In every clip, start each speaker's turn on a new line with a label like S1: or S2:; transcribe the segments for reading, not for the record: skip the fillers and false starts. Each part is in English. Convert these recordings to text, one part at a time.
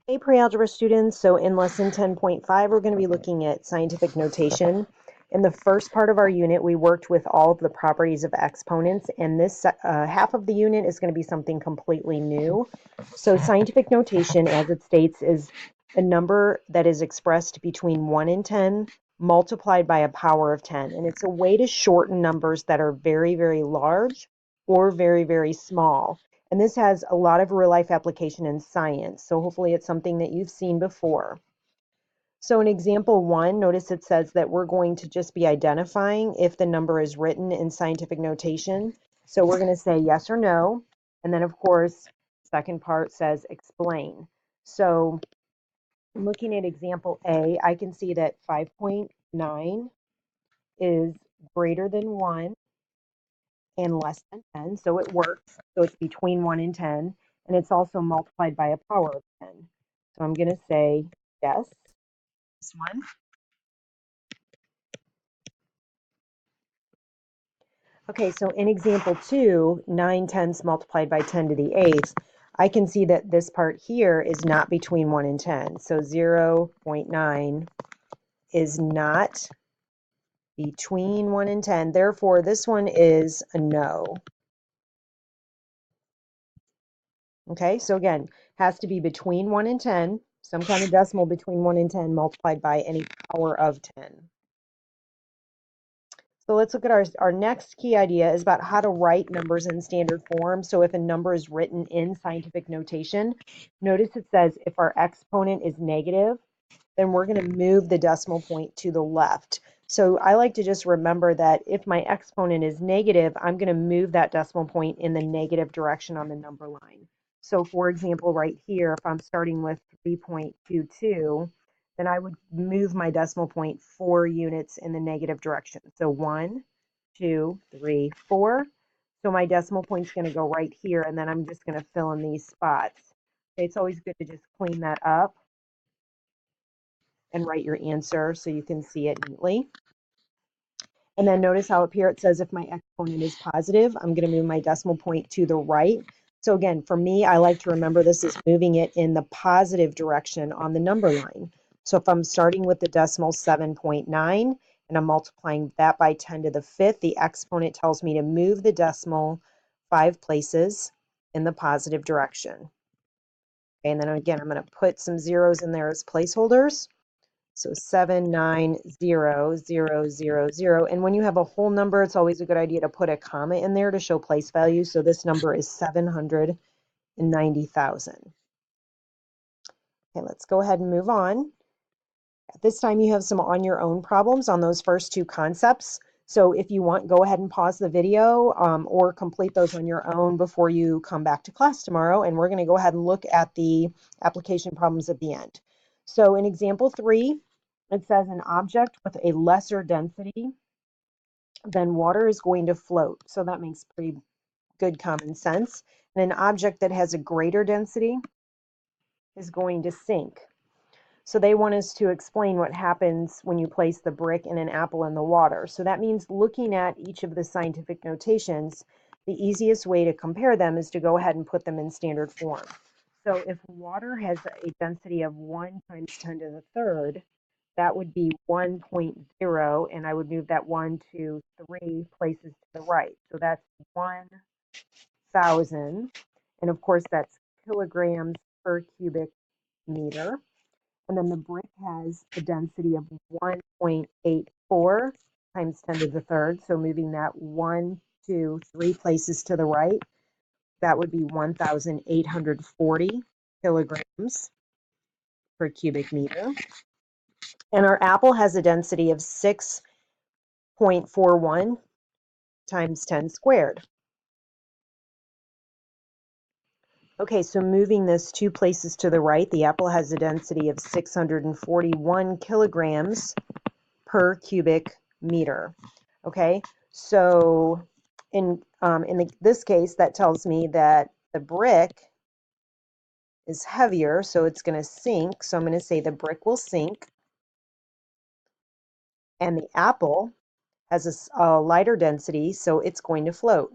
S1: Hey, pre-algebra students. So in lesson 10.5, we're going to be looking at scientific notation. In the first part of our unit, we worked with all of the properties of exponents, and this half of the unit is going to be something completely new. So scientific notation, as it states, is a number that is expressed between 1 and 10 multiplied by a power of 10. And it's a way to shorten numbers that are very, very large or very, very small. And this has a lot of real life application in science. So hopefully it's something that you've seen before. So in example 1, notice it says that we're going to just be identifying if the number is written in scientific notation. So we're going to say yes or no. And then of course, second part says explain. So looking at example A, I can see that 5.9 is greater than 1 and less than 10, so it works. So it's between 1 and 10, and it's also multiplied by a power of 10. So I'm going to say yes, this one. Okay, so in example 2, 9 tenths multiplied by 10 to the 8th, I can see that this part here is not between 1 and 10. So 0.9 is not between 1 and 10. Therefore, this one is a no. Okay, so again, has to be between 1 and 10, some kind of decimal between 1 and 10 multiplied by any power of 10. So let's look at our next key idea is about how to write numbers in standard form. So if a number is written in scientific notation, notice it says if our exponent is negative, then we're going to move the decimal point to the left. So I like to just remember that if my exponent is negative, I'm going to move that decimal point in the negative direction on the number line. So for example, right here, if I'm starting with 3.22, then I would move my decimal point 4 units in the negative direction. So 1, 2, 3, 4. So my decimal point is going to go right here, and then I'm just going to fill in these spots. It's always good to just clean that up and write your answer so you can see it neatly. And then notice how up here it says if my exponent is positive, I'm going to move my decimal point to the right. So again, for me, I like to remember this is moving it in the positive direction on the number line. So if I'm starting with the decimal 7.9 and I'm multiplying that by 10 to the 5th, the exponent tells me to move the decimal 5 places in the positive direction. Okay, and then again, I'm going to put some zeros in there as placeholders. So 7900000. And when you have a whole number, it's always a good idea to put a comma in there to show place value. So this number is 790,000. Okay, let's go ahead and move on. At this time, you have some on your own problems on those first two concepts. So if you want, go ahead and pause the video or complete those on your own before you come back to class tomorrow. And we're going to go ahead and look at the application problems at the end. So in example 3, it says an object with a lesser density than water is going to float. So that makes pretty good common sense. And an object that has a greater density is going to sink. So they want us to explain what happens when you place the brick and an apple in the water. So that means looking at each of the scientific notations, the easiest way to compare them is to go ahead and put them in standard form. So if water has a density of 1 times 10 to the third, that would be 1.0, and I would move that 1 to 3 places to the right. So that's 1,000, and of course that's kilograms per cubic meter. And then the brick has a density of 1.84 times 10 to the third. So moving that 1, 2, 3 places to the right, that would be 1,840 kilograms per cubic meter. And our apple has a density of 6.41 times 10 squared. Okay, so moving this 2 places to the right, the apple has a density of 641 kilograms per cubic meter. Okay, so in this case, that tells me that the brick is heavier, so it's going to sink. So I'm going to say the brick will sink, and the apple has a lighter density, so it's going to float.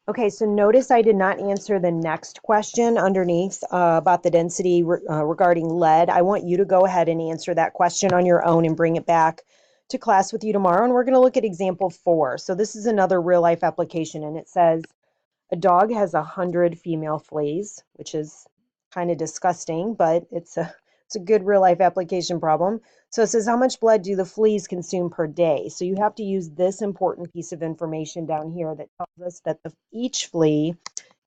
S1: Okay, so notice I did not answer the next question underneath about the density regarding lead. I want you to go ahead and answer that question on your own and bring it back to class with you tomorrow. And we're going to look at example 4. So this is another real life application, and it says a dog has 100 female fleas, which is kind of disgusting, but it's a good real life application problem. So it says how much blood do the fleas consume per day? So you have to use this important piece of information down here that tells us that each flea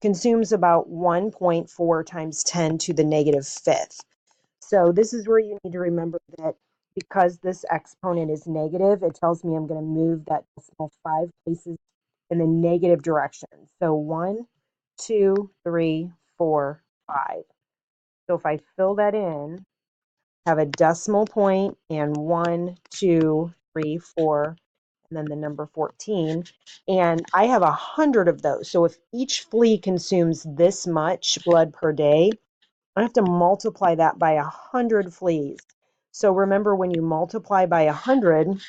S1: consumes about 1.4 times 10 to the negative fifth. So this is where you need to remember that because this exponent is negative, it tells me I'm going to move that decimal 5 places in the negative direction. So 1, 2, 3, 4, 5. So if I fill that in, have a decimal point and 1, 2, 3, 4, and then the number 14. And I have 100 of those. So if each flea consumes this much blood per day, I have to multiply that by 100 fleas. So remember, when you multiply by 100,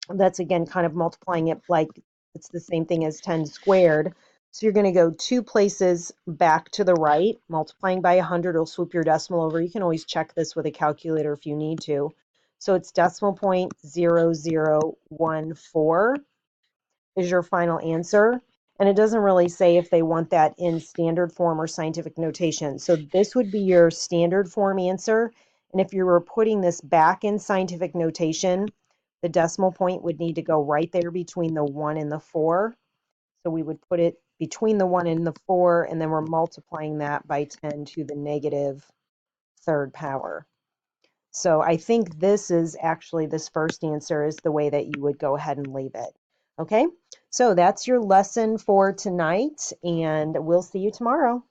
S1: that's again kind of multiplying it like it's the same thing as 10 squared. So you're going to go 2 places back to the right. Multiplying by 100 will swoop your decimal over. You can always check this with a calculator if you need to. So it's decimal point 0014 is your final answer. And it doesn't really say if they want that in standard form or scientific notation. So this would be your standard form answer. And if you were putting this back in scientific notation, the decimal point would need to go right there between the 1 and the 4. So we would put it between the 1 and the 4, and then we're multiplying that by 10 to the negative third power. So I think this first answer is the way that you would go ahead and leave it. Okay, so that's your lesson for tonight, and we'll see you tomorrow.